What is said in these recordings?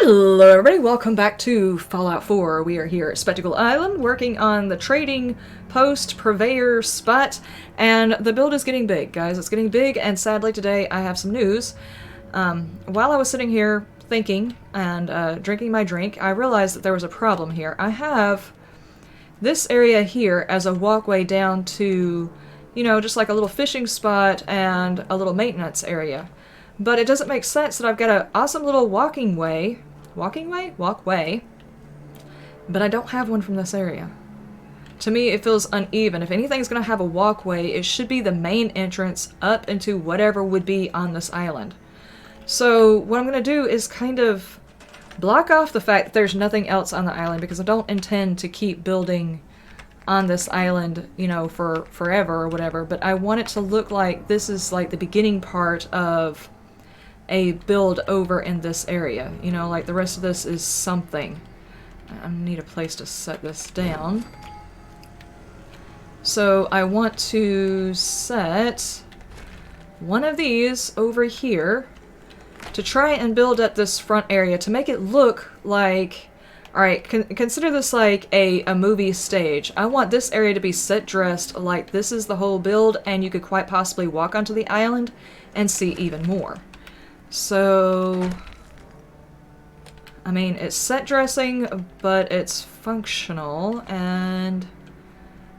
Hello everybody, welcome back to Fallout 4. We are here at Spectacle Island working on the trading post purveyor spot, and the build is getting big, guys. It's getting big, and sadly today I have some news. While I was sitting here thinking and drinking my drink, I realized that there was a problem here. I have this area here as a walkway down to, you know, just like a little fishing spot and a little maintenance area. But it doesn't make sense that I've got an awesome little walkway, but I don't have one from this area. To me, it feels uneven. If anything's going to have a walkway, it should be the main entrance up into whatever would be on this island. So what I'm going to do is kind of block off the fact that there's nothing else on the island, because I don't intend to keep building on this island, you know, for forever or whatever, but I want it to look like this is like the beginning part of a build over in this area. You know, like the rest of this is something. I need a place to set this down. So I want to set one of these over here to try and build up this front area to make it look like, alright, consider this like a movie stage. I want this area to be set dressed like this is the whole build, and you could quite possibly walk onto the island and see even more. So, I mean, it's set dressing, but it's functional, and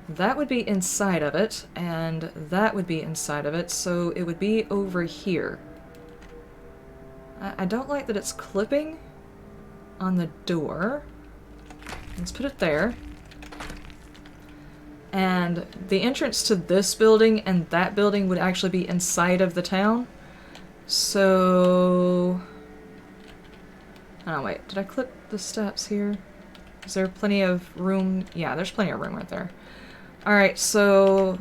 that would be inside of it, and that would be inside of it, so it would be over here. I don't like that it's clipping on the door. Let's put it there. And the entrance to this building and that building would actually be inside of the town. So, oh wait, did I clip the steps here? Is there plenty of room? Yeah, there's plenty of room right there. Alright, so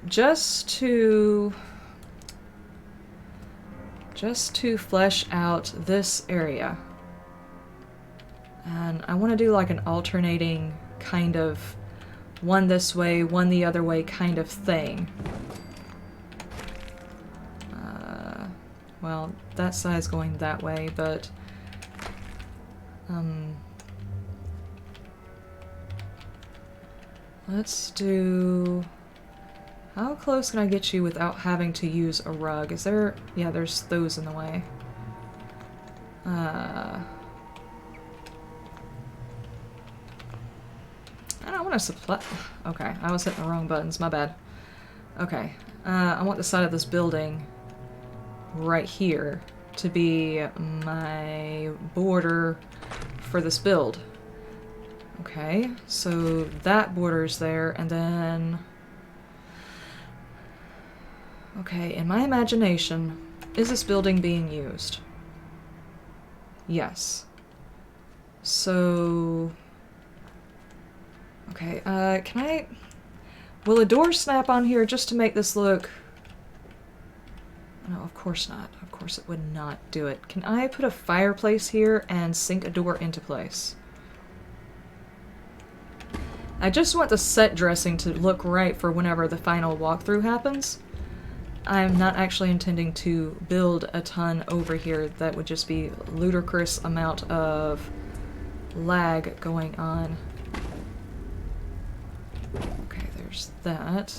just to flesh out this area. And I want to do like an alternating kind of one this way, one the other way kind of thing. Well, that side's going that way, but let's do... How close can I get you without having to use a rug? Is there... Yeah, there's those in the way. I don't want to supply... Okay, I was hitting the wrong buttons, my bad. Okay, I want the side of this building right here to be my border for this build. Okay, so that border's there, and then... Okay, in my imagination, is this building being used? Yes. So... Okay, can I... Will a door snap on here just to make this look... No, of course not. Of course it would not do it. Can I put a fireplace here and sink a door into place? I just want the set dressing to look right for whenever the final walkthrough happens. I'm not actually intending to build a ton over here. That would just be a ludicrous amount of lag going on. Okay, there's that.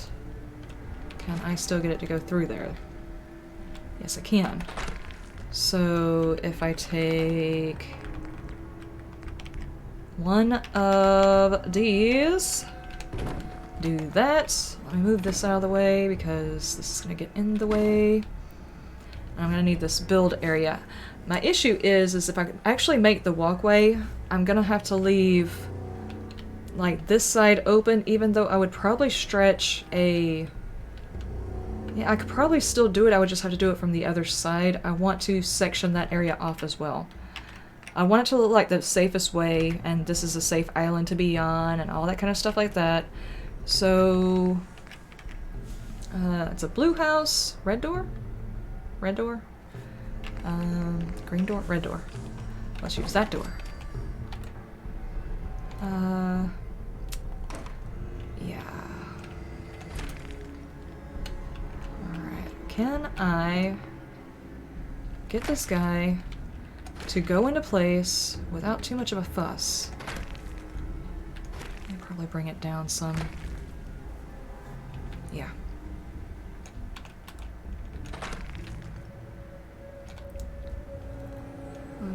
Can I still get it to go through there? Yes, I can. So if I take one of these, do that. Let me move this out of the way because this is going to get in the way. I'm going to need this build area. My issue is if I actually make the walkway, I'm going to have to leave like this side open, even though I would probably stretch a... Yeah, I could probably still do it, I would just have to do it from the other side. I want to section that area off as well. I want it to look like the safest way, and this is a safe island to be on, and all that kind of stuff like that. So... it's a blue house. Red door? Red door? Green door? Red door. Let's use that door. Yeah. Alright. Can I get this guy to go into place without too much of a fuss. I'll probably bring it down some. Yeah.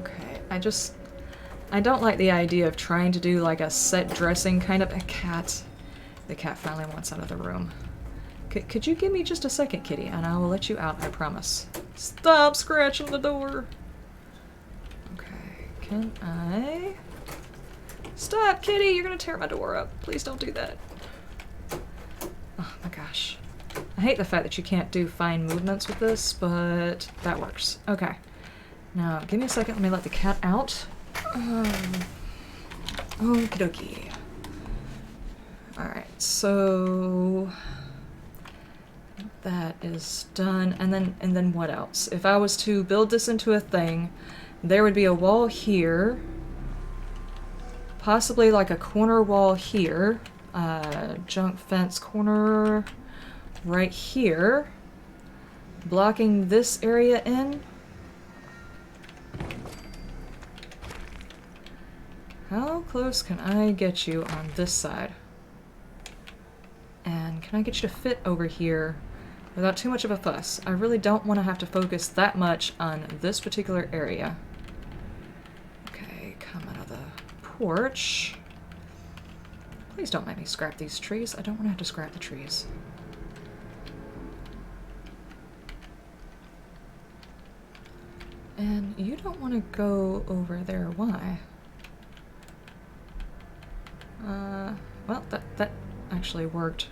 Okay, I don't like the idea of trying to do like a set dressing kind of a cat. The cat finally wants out of the room. Could you give me just a second, kitty, and I will let you out, I promise. Stop scratching the door! Okay, can I... Stop, kitty! You're gonna tear my door up. Please don't do that. Oh my gosh. I hate the fact that you can't do fine movements with this, but that works. Okay. Now, give me a second. Let me let the cat out. Okie dokie. Alright, so... that is done. And then what else? If I was to build this into a thing, there would be a wall here. Possibly like a corner wall here. Junk fence corner right here. Blocking this area in. How close can I get you on this side? And can I get you to fit over here without too much of a fuss? I really don't want to have to focus that much on this particular area. Okay, come out of the porch. Please don't make me scrap these trees. I don't want to have to scrap the trees. And you don't want to go over there. Why? Well, that actually worked.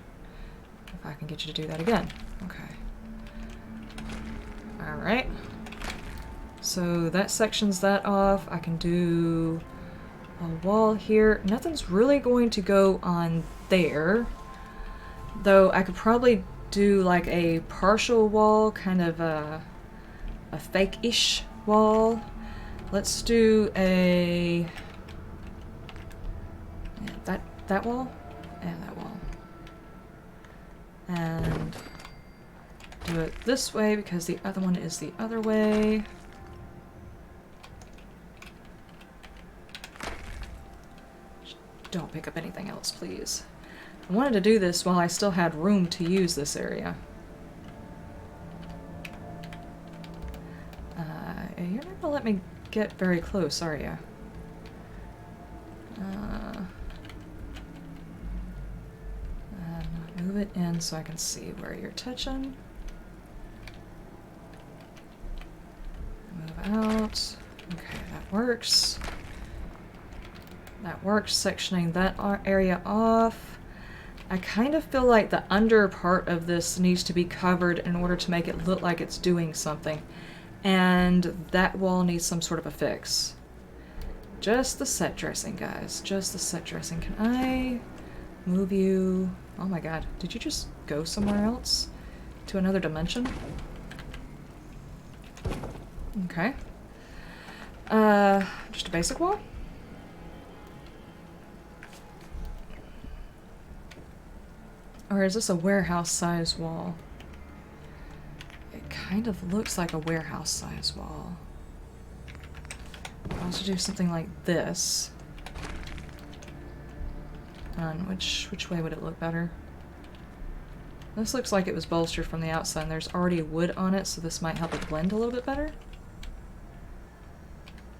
If I can get you to do that again. Okay. Alright. So that sections that off. I can do a wall here. Nothing's really going to go on there. Though I could probably do like a partial wall, kind of a fake-ish wall. Let's do a... yeah, that wall? And that wall. And do it this way because the other one is the other way. Don't pick up anything else, please. I wanted to do this while I still had room to use this area. You're not gonna let me get very close, are you? And move it in so I can see where you're touching. Move out. Okay, that works. That works, sectioning that area off. I kind of feel like the under part of this needs to be covered in order to make it look like it's doing something. And that wall needs some sort of a fix. Just the set dressing, guys. Just the set dressing. Can I move you? Oh my god. Did you just go somewhere else? To another dimension? Okay. Just a basic wall? Or is this a warehouse size wall? It kind of looks like a warehouse size wall. I'll also do something like this. And which way would it look better? This looks like it was bolstered from the outside and there's already wood on it, so this might help it blend a little bit better?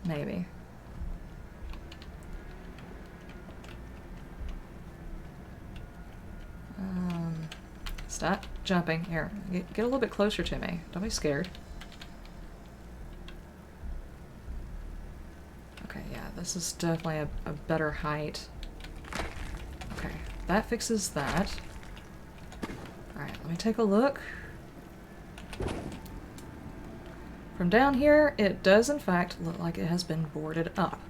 Maybe. Stop jumping. Here, get a little bit closer to me. Don't be scared. Okay, yeah, this is definitely a better height. Okay, that fixes that. Alright, let me take a look. From down here, it does in fact look like it has been boarded up.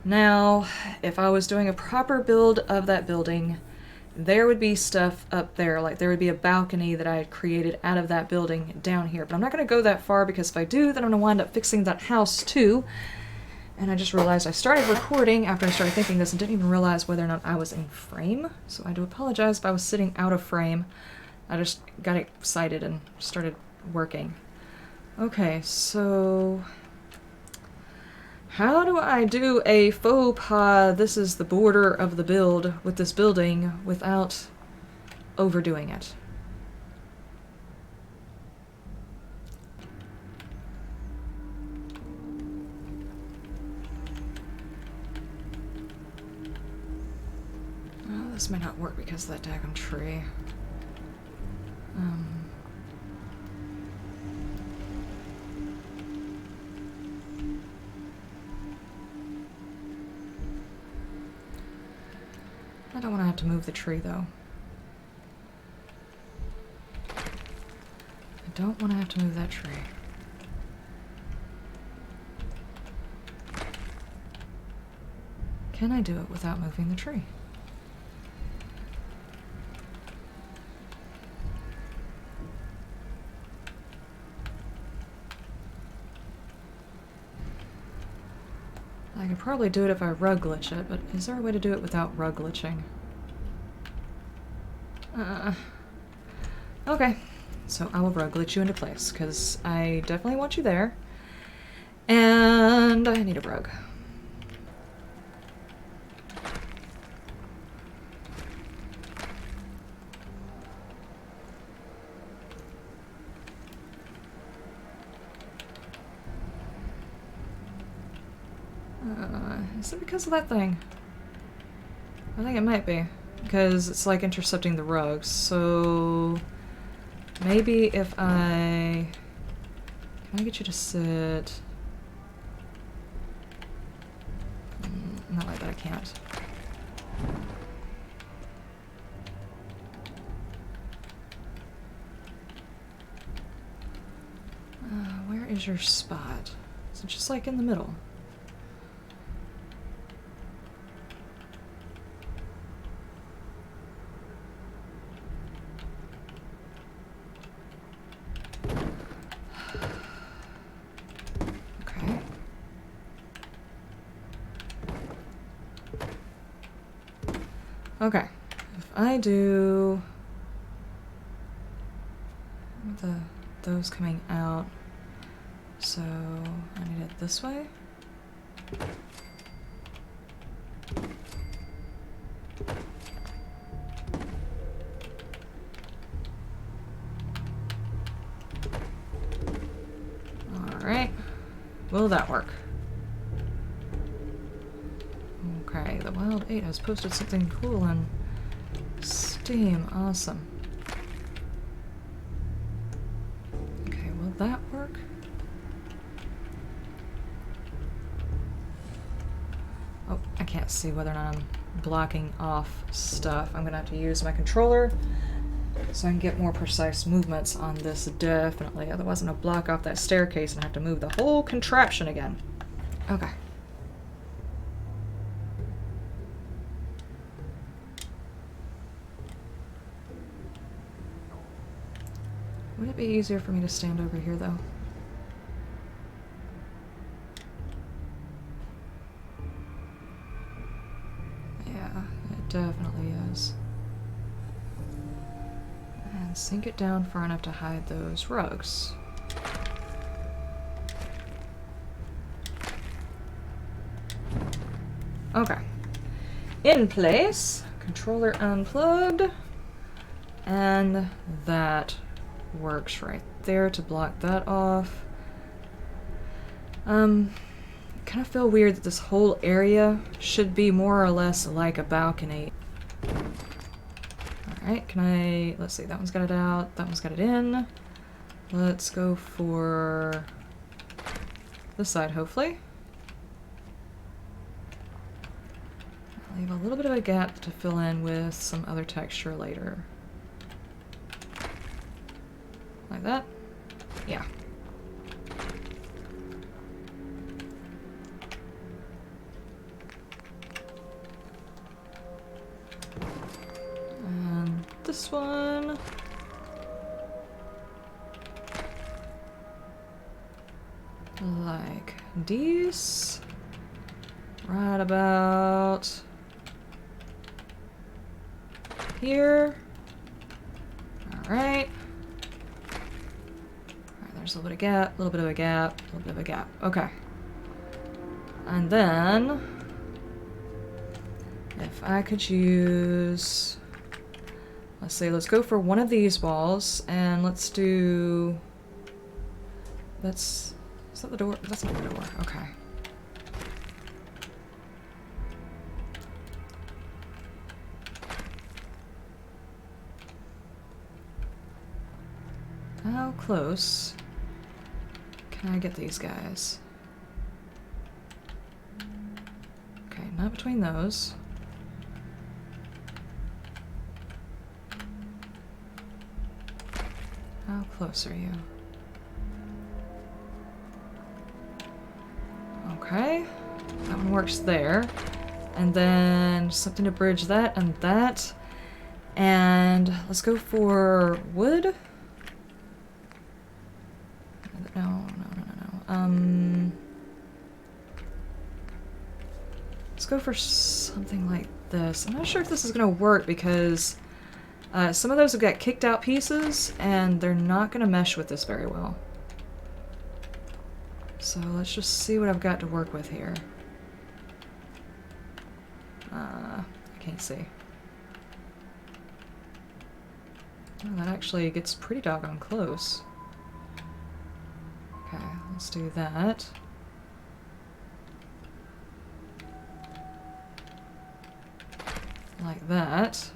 Now, if I was doing a proper build of that building, there would be stuff up there, like there would be a balcony that I had created out of that building down here. But I'm not going to go that far because if I do, then I'm going to wind up fixing that house too. And I just realized I started recording after I started thinking this and didn't even realize whether or not I was in frame. So I do apologize if I was sitting out of frame. I just got excited and started working. Okay, so... How do I do a faux pas, this is the border of the build with this building without overdoing it? Oh, this may not work because of that daggum tree. I don't want to have to move the tree, though. I don't want to have to move that tree. Can I do it without moving the tree? I could probably do it if I rug glitch it, but is there a way to do it without rug glitching? Okay. So I will rug glitch you into place, because I definitely want you there. And I need a rug. Is it because of that thing? I think it might be. Because it's like intercepting the rugs, so maybe if I... Can I get you to sit? Not like that, I can't. Where is your spot? Is it just like in the middle? Okay, if I do those coming out, so I need it this way. All right, will that work? Okay, the Wild 8 has posted something cool on Steam. Awesome. Okay, will that work? Oh, I can't see whether or not I'm blocking off stuff. I'm gonna have to use my controller so I can get more precise movements on this definitely. Otherwise I'm gonna block off that staircase and have to move the whole contraption again. Okay. Would it be easier for me to stand over here, though? Yeah, it definitely is. And sink it down far enough to hide those rugs. Okay. In place. Controller unplugged. And that works right there to block that off. Kind of feel weird that this whole area should be more or less like a balcony. Alright, can I... Let's see, that one's got it out, that one's got it in. Let's go for this side, hopefully. I'll leave a little bit of a gap to fill in with some other texture later. Like that? Yeah. And this one. Like these. Right about here. Alright. There's a little bit of gap, a little bit of a gap, a little bit of a gap. Okay. And then, if I could use, let's see, let's go for one of these walls, and let's do, is that the door? That's not the door, okay. How close can I get these guys? Okay, not between those. How close are you? Okay, that one works there. And then something to bridge that and that. And let's go for wood. No. Let's go for something like this. I'm not sure if this is gonna work because some of those have got kicked out pieces and they're not gonna mesh with this very well. So let's just see what I've got to work with here. I can't see. Oh, that actually gets pretty doggone close. Okay, let's do that. Like that.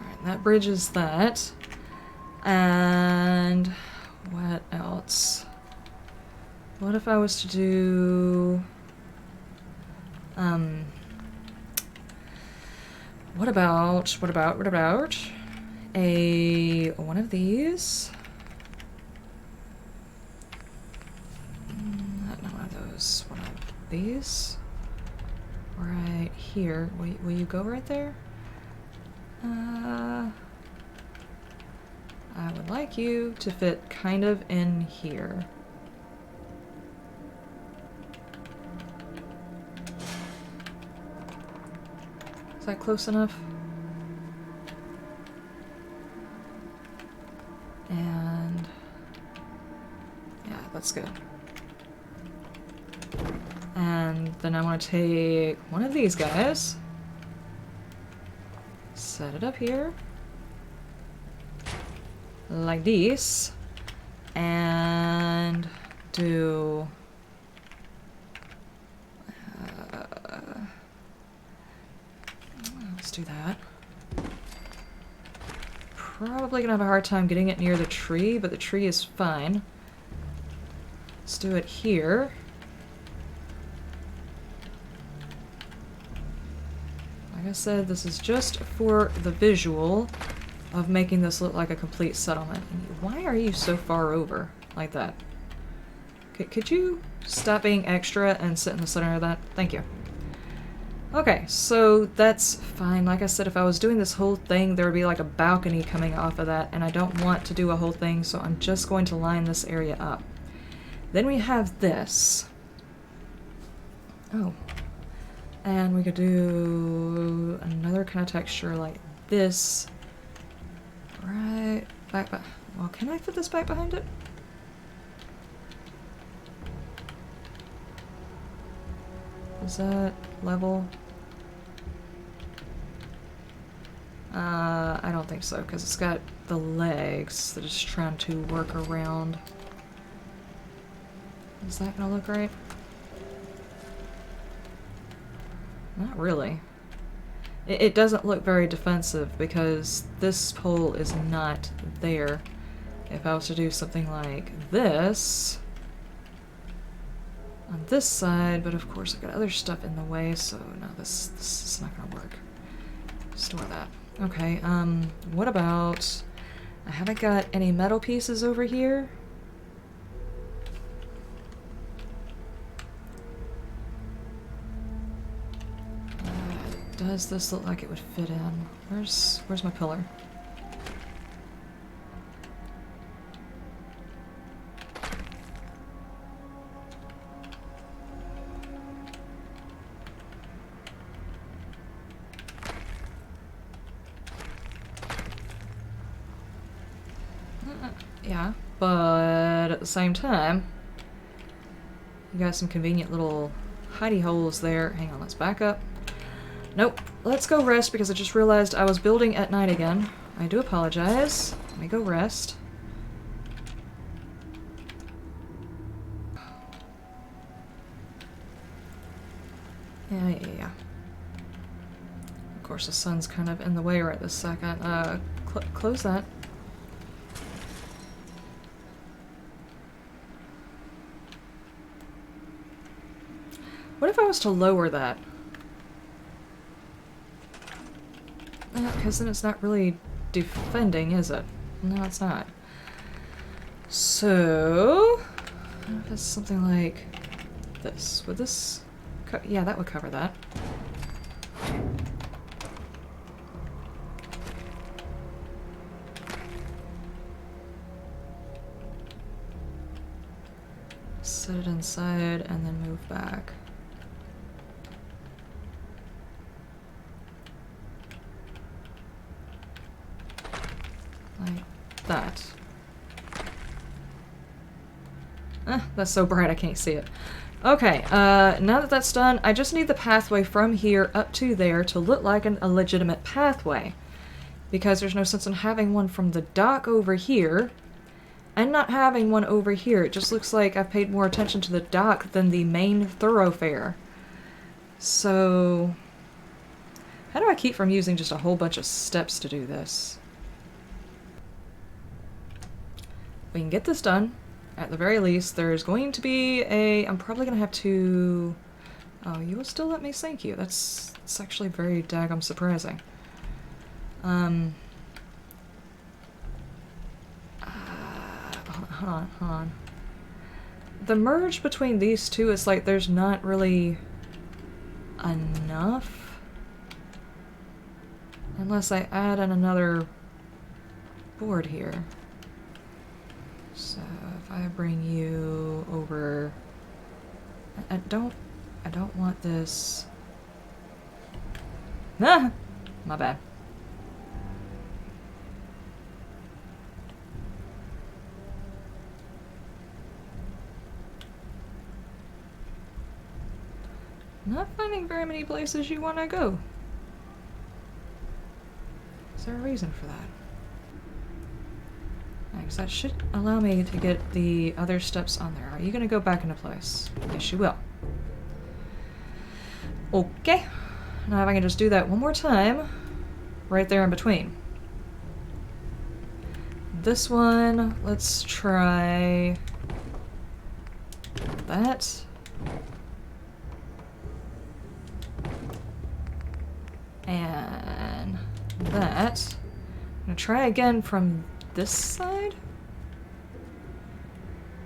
Alright, that bridges that. And what else? What if I was to do... What about one of these? Not one of those. One of these? Right here. Will you go right there? I would like you to fit kind of in here. Is that close enough? And yeah, that's good. And then I want to take one of these guys, set it up here, like this, and do let's do that. Probably gonna have a hard time getting it near the tree, but the tree is fine. Let's do it here. Like I said, this is just for the visual of making this look like a complete settlement. Why are you so far over like that? Could you stop being extra and sit in the center of that? Thank you. Okay, so that's fine. Like I said, if I was doing this whole thing, there would be like a balcony coming off of that, and I don't want to do a whole thing, so I'm just going to line this area up. Then we have this. Oh. And we could do another kind of texture like this. Right back. Well, can I fit this back behind it? Is that level? I don't think so, because it's got the legs that it's trying to work around. Is that gonna look right? Not really. It doesn't look very defensive because this pole is not there. If I was to do something like this on this side, but of course I've got other stuff in the way, so no, this is not gonna work. Store that. Okay, what about... I haven't got any metal pieces over here. Does this look like it would fit in? Where's my pillar? Yeah, but at the same time, You got some convenient little hidey holes there. Hang on, let's back up. Nope. Let's go rest because I just realized I was building at night again. I do apologize. Let me go rest. Yeah. Of course, the sun's kind of in the way right this second. Close that. What if I was to lower that? Because then it's not really defending, is it? No, it's not. So, if it's something like this, would this... yeah, that would cover that. Set it inside and then move back. Like that. That's so bright I can't see it. Okay, now that that's done, I just need the pathway from here up to there to look like a legitimate pathway. Because there's no sense in having one from the dock over here and not having one over here. It just looks like I've paid more attention to the dock than the main thoroughfare. So, how do I keep from using just a whole bunch of steps to do this? We can get this done. At the very least, there's going to be a... I'm probably going to have to... Oh, you will still let me thank you. That's actually very daggum surprising. Hold on. The merge between these two is like there's not really enough. Unless I add in another board here. So if I bring you over, I don't want this. Ah, my bad. Not finding very many places you want to go. Is there a reason for that? Because that should allow me to get the other steps on there. Are you going to go back into place? Yes, you will. Okay. Now if I can just do that one more time, right there in between. This one, let's try that. And that. I'm going to try again from this side?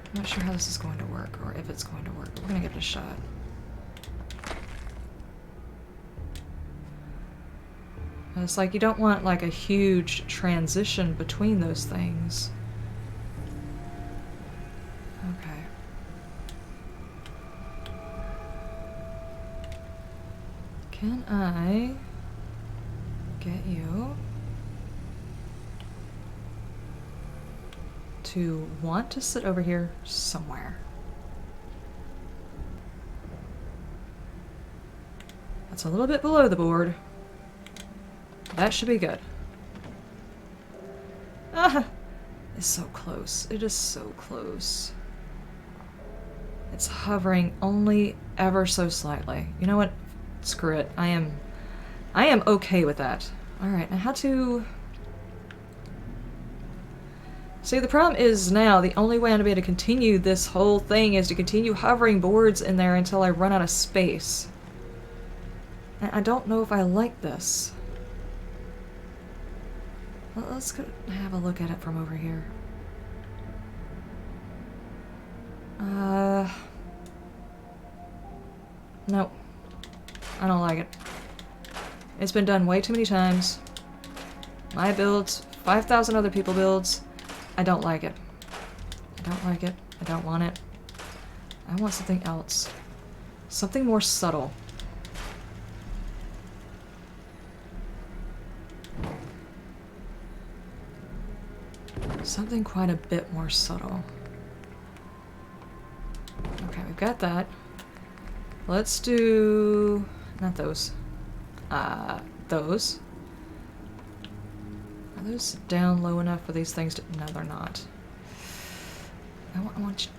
I'm not sure how this is going to work, or if it's going to work. We're gonna give it a shot. And it's like you don't want like a huge transition between those things. Okay. Can I get you to want to sit over here somewhere? That's a little bit below the board. That should be good. Ah! It's so close. It is so close. It's hovering only ever so slightly. You know what? Screw it. I am okay with that. Alright, now how to... See, the problem is now the only way I'm going to be able to continue this whole thing is to continue hovering boards in there until I run out of space. And I don't know if I like this. Well, let's go have a look at it from over here. Nope. I don't like it. It's been done way too many times. My builds, 5,000 other people builds. I don't like it. I don't like it. I don't want it. I want something else. Something more subtle. Something quite a bit more subtle. Okay, we've we've got that. Let's do... not those. Those. Are those down low enough for these things to... no, they're not. I want you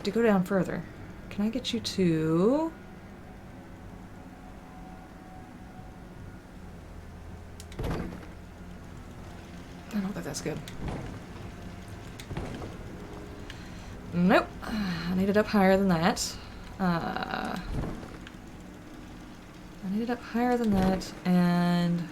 to go down further. Can I get you to... I don't think that's good. Nope. I need it up higher than that. I need it up higher than that, and...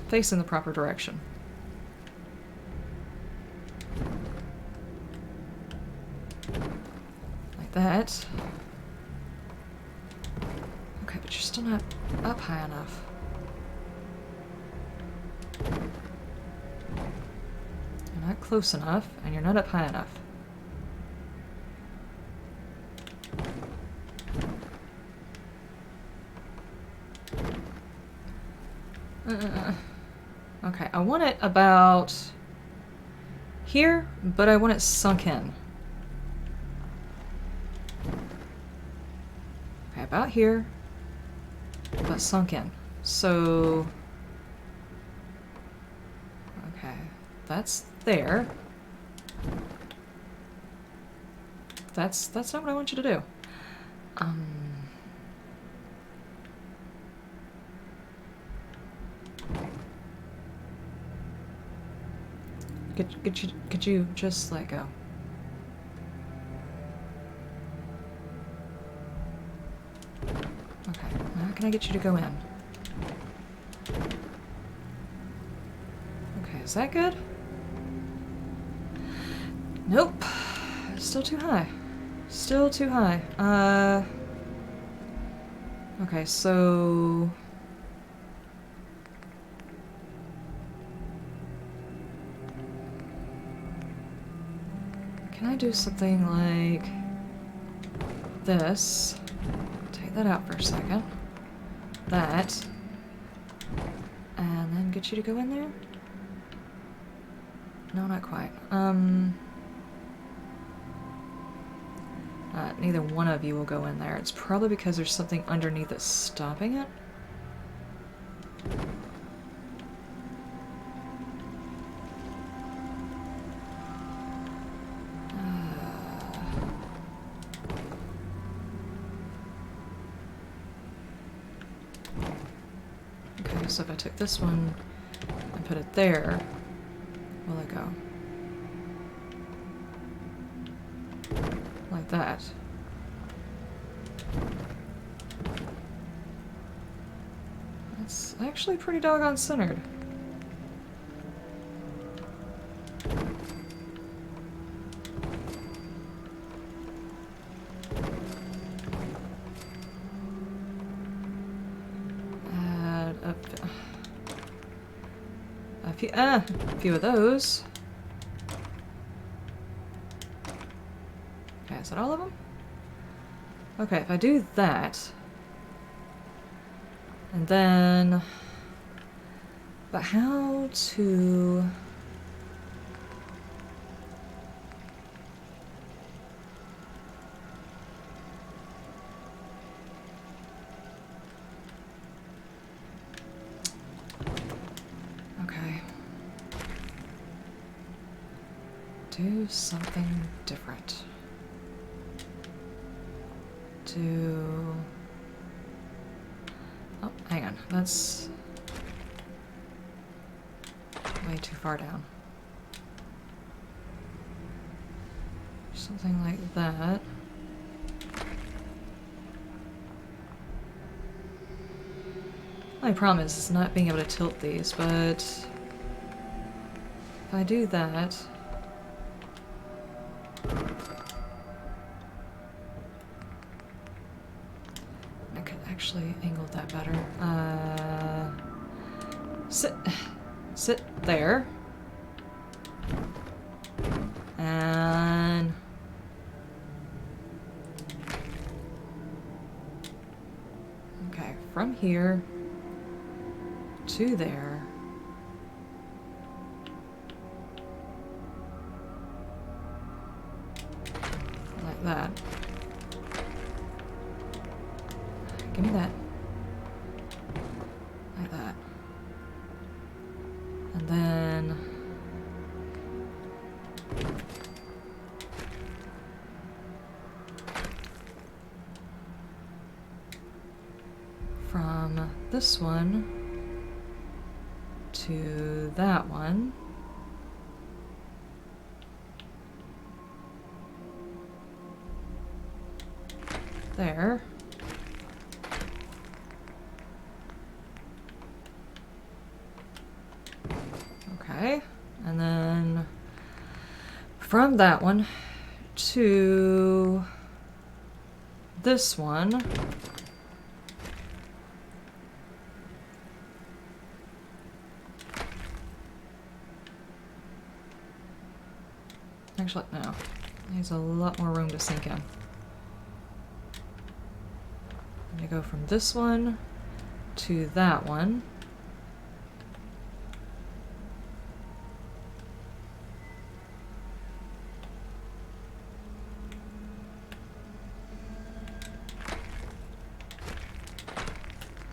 face in the proper direction. Like that. Okay, but you're still not up high enough. You're not close enough, and you're not up high enough. Okay, I want it about here, but I want it sunk in. Okay, about here, but sunk in. So, okay, that's there. That's not what I want you to do. Could you just let go? Okay, how can I get you to go in? Okay, is that good? Nope. Still too high. Still too high. Okay, so... can I do something like this? Take that out for a second. That. And then get you to go in there? No, not quite. Neither one of you will go in there. It's probably because there's something underneath that's stopping it. Okay, so if I took this one and put it there, will it go? Like that. That's actually pretty doggone centered. Add a few of those. Okay, is that all of them? Okay, if I do that, and then, but how to... okay. Do something different. Oh, hang on. That's way too far down. Something like that. My problem is not being able to tilt these, but if I do that... actually angled that better. Sit there. And... okay, from here to there. like that. Give me that. Like that. And then... from this one to that one. There. Okay, and then from that one to this one. Actually, no. There's a lot more room to sink in. I'm gonna go from this one to that one.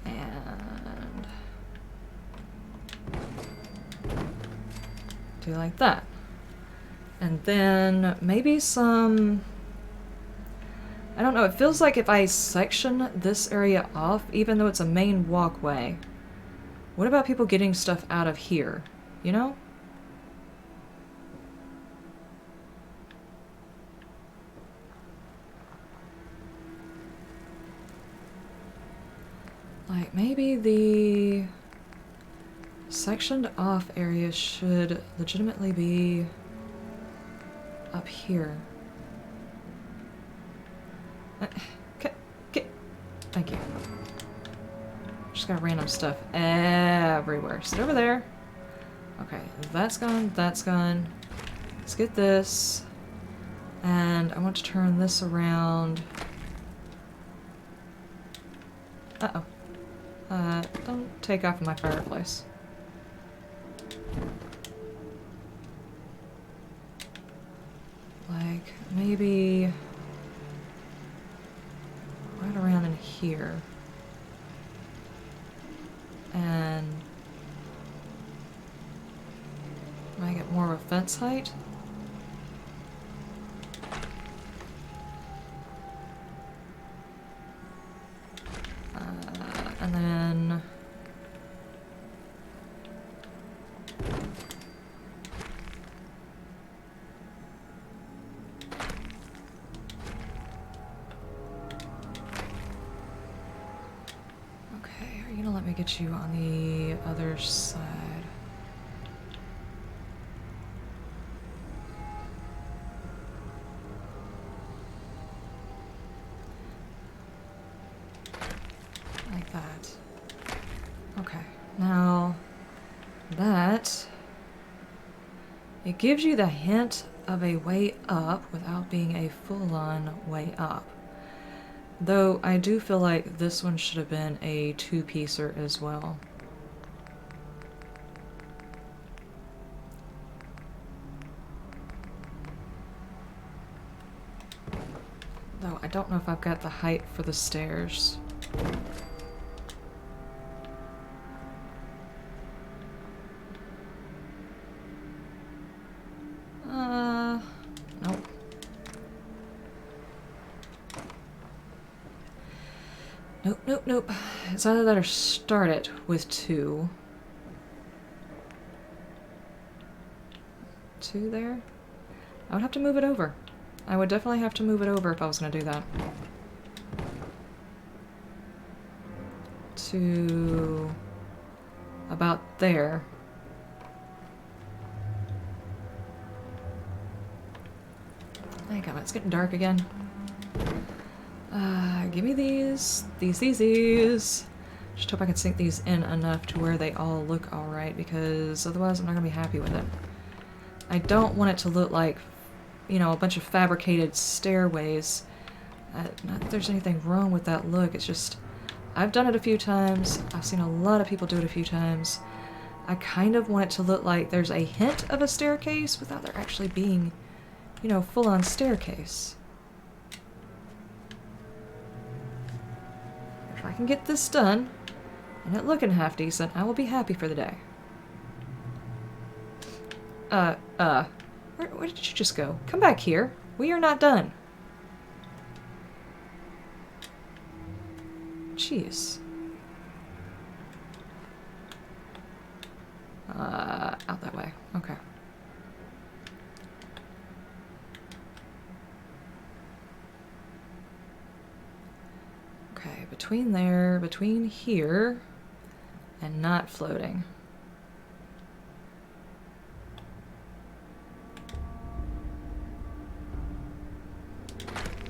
And do like that. And then maybe some... I don't know, it feels like if I section this area off, even though it's a main walkway, what about people getting stuff out of here? You know? Like, maybe the sectioned off area should legitimately be up here. Okay. Thank you. Just got random stuff everywhere. Sit over there. Okay, that's gone, that's gone. Let's get this. And I want to turn this around. Uh-oh. Don't take off my fireplace. Like, maybe right around in here. And might get more of a fence height. And then okay, are you gonna let me get you on the other side? Like that. Okay, now that it gives you the hint of a way up without being a full-on way up. Though I do feel like this one should have been a two-piecer as well. Though I don't know if I've got the height for the stairs. Nope. Nope. It's either that or start it with two. Two there? I would have to move it over. I would definitely have to move it over if I was going to do that. To about there. Thank God, it's getting dark again. Give me these. Just hope I can sink these in enough to where they all look alright, because otherwise I'm not going to be happy with it. I don't want it to look like, you know, a bunch of fabricated stairways. Not that there's anything wrong with that look, it's just... I've done it a few times, I've seen a lot of people do it a few times. I kind of want it to look like there's a hint of a staircase without there actually being, you know, full-on staircase. can get this done, and it looking half decent, I will be happy for the day. Where did you just go? Come back here. We are not done. Jeez. Out that way. Okay. Okay, between here, and not floating.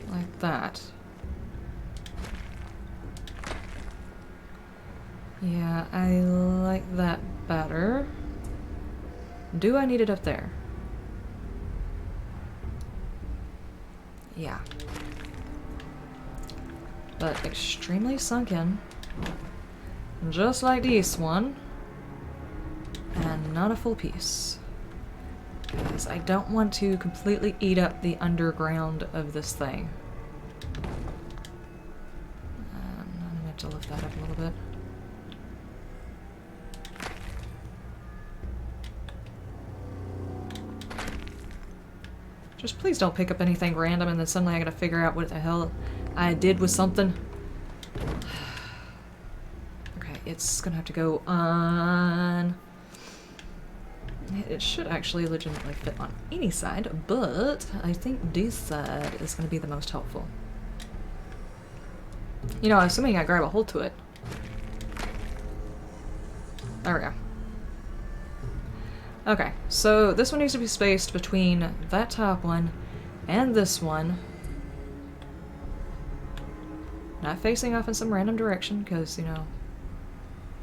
Like that. Yeah, I like that better. Do I need it up there? Yeah. But extremely sunken. Just like this one. And not a full piece. Because I don't want to completely eat up the underground of this thing. I'm going to lift that up a little bit. Just please don't pick up anything random and then suddenly I gotta figure out what the hell I did with something. Okay, it's gonna have to go on. It should actually legitimately fit on any side, but I think this side is gonna be the most helpful. You know, assuming I grab a hold to it. There we go. Okay, so this one needs to be spaced between that top one and this one. Not facing off in some random direction, because, you know,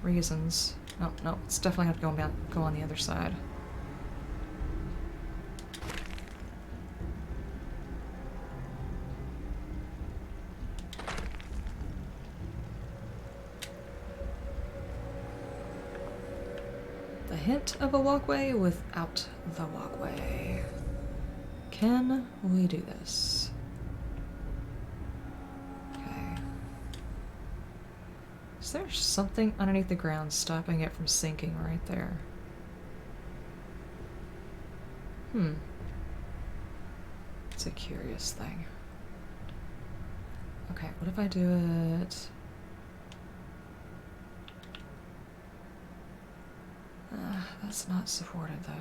reasons. Oh, no, it's definitely going to go on the other side. The hint of a walkway without the walkway. Can we do this? Okay. Is there something underneath the ground stopping it from sinking right there? It's a curious thing. Okay, what if I do it... that's not supported, though.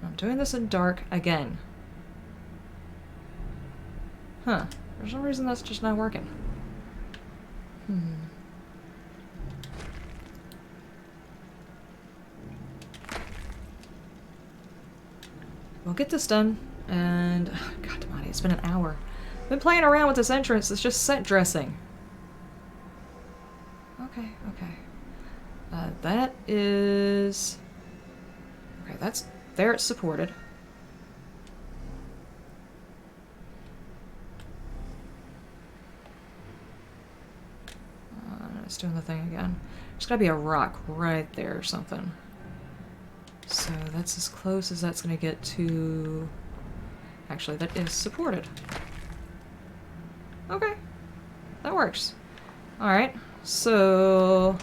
I'm doing this in dark again. Huh. For some reason that's just not working. We'll get this done, and... God almighty, it's been an hour. I've been playing around with this entrance, it's just set dressing. Okay, okay. That is... Okay, that's... There it's supported. It's doing the thing again. There's gotta be a rock right there or something. So that's as close as that's gonna get to... Actually, that is supported. Okay. That works. Alright, so...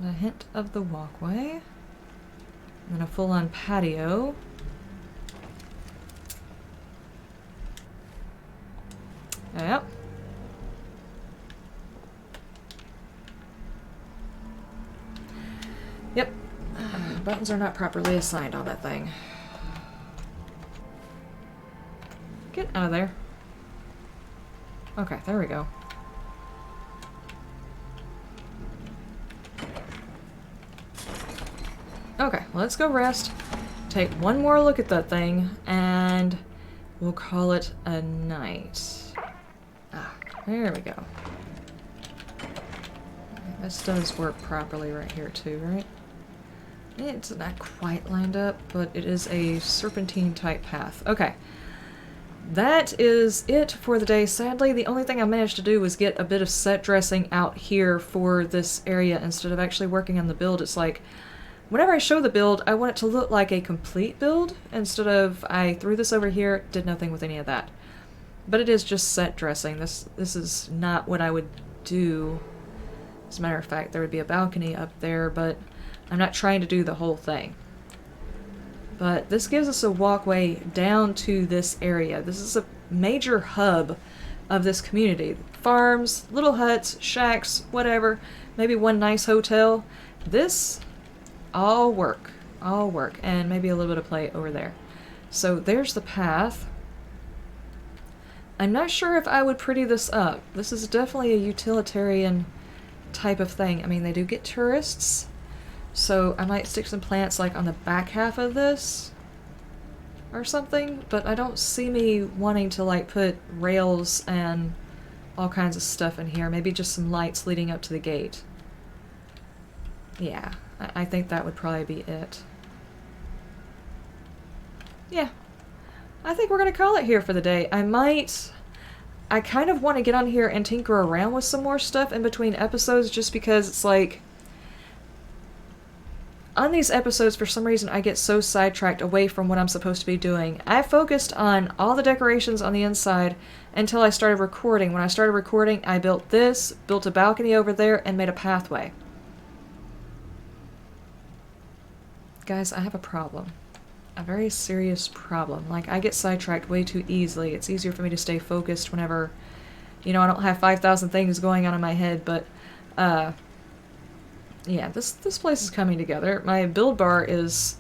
The hint of the walkway. And then a full-on patio. Yep. Yep. Buttons are not properly assigned on that thing. Get out of there. Okay, there we go. Okay, let's go rest. Take one more look at that thing, and we'll call it a night. Ah, there we go. This does work properly right here too, right? It's not quite lined up, but it is a serpentine type path. Okay. That is it for the day. Sadly, the only thing I managed to do was get a bit of set dressing out here for this area instead of actually working on the build. It's like, whenever I show the build, I want it to look like a complete build instead of I threw this over here, did nothing with any of that. But it is just set dressing. This is not what I would do. As a matter of fact, there would be a balcony up there, but I'm not trying to do the whole thing. But this gives us a walkway down to this area. This is a major hub of this community. Farms, little huts, shacks, whatever. Maybe one nice hotel. This, all work. All work. And maybe a little bit of play over there. So there's the path. I'm not sure if I would pretty this up. This is definitely a utilitarian type of thing. I mean, they do get tourists. So I might stick some plants like on the back half of this or something, but I don't see me wanting to like put rails and all kinds of stuff in here. Maybe just some lights leading up to the gate. Yeah, I think that would probably be it. Yeah, I think we're gonna call it here for the day. I kind of want to get on here and tinker around with some more stuff in between episodes just because it's like, on these episodes, for some reason, I get so sidetracked away from what I'm supposed to be doing. I focused on all the decorations on the inside until I started recording. When I started recording, I built this, built a balcony over there, and made a pathway. Guys, I have a problem. A very serious problem. Like, I get sidetracked way too easily. It's easier for me to stay focused whenever, you know, I don't have 5,000 things going on in my head, but, yeah, this place is coming together. My build bar is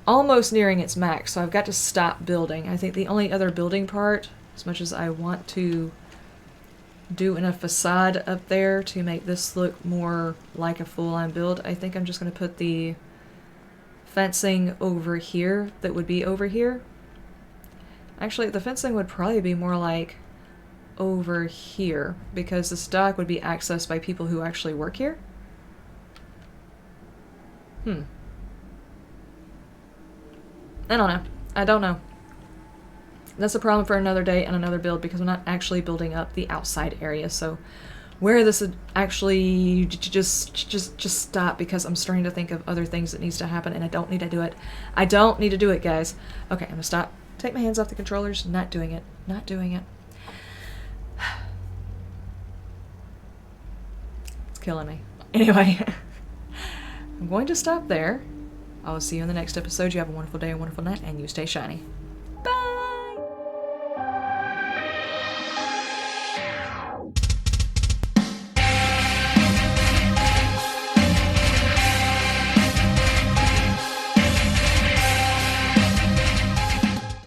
almost nearing its max, so I've got to stop building. I think the only other building part, as much as I want to do in a facade up there to make this look more like a full-on build, I think I'm just going to put the fencing over here that would be over here. Actually, the fencing would probably be more like over here, because this dock would be accessed by people who actually work here. I don't know. That's a problem for another day and another build because I'm not actually building up the outside area. So where this would actually just stop because I'm starting to think of other things that needs to happen and I don't need to do it. I don't need to do it, guys. Okay, I'm gonna stop. Take my hands off the controllers. Not doing it. Not doing it. It's killing me. Anyway. I'm going to stop there. I will see you in the next episode. You have a wonderful day, a wonderful night, and you stay shiny.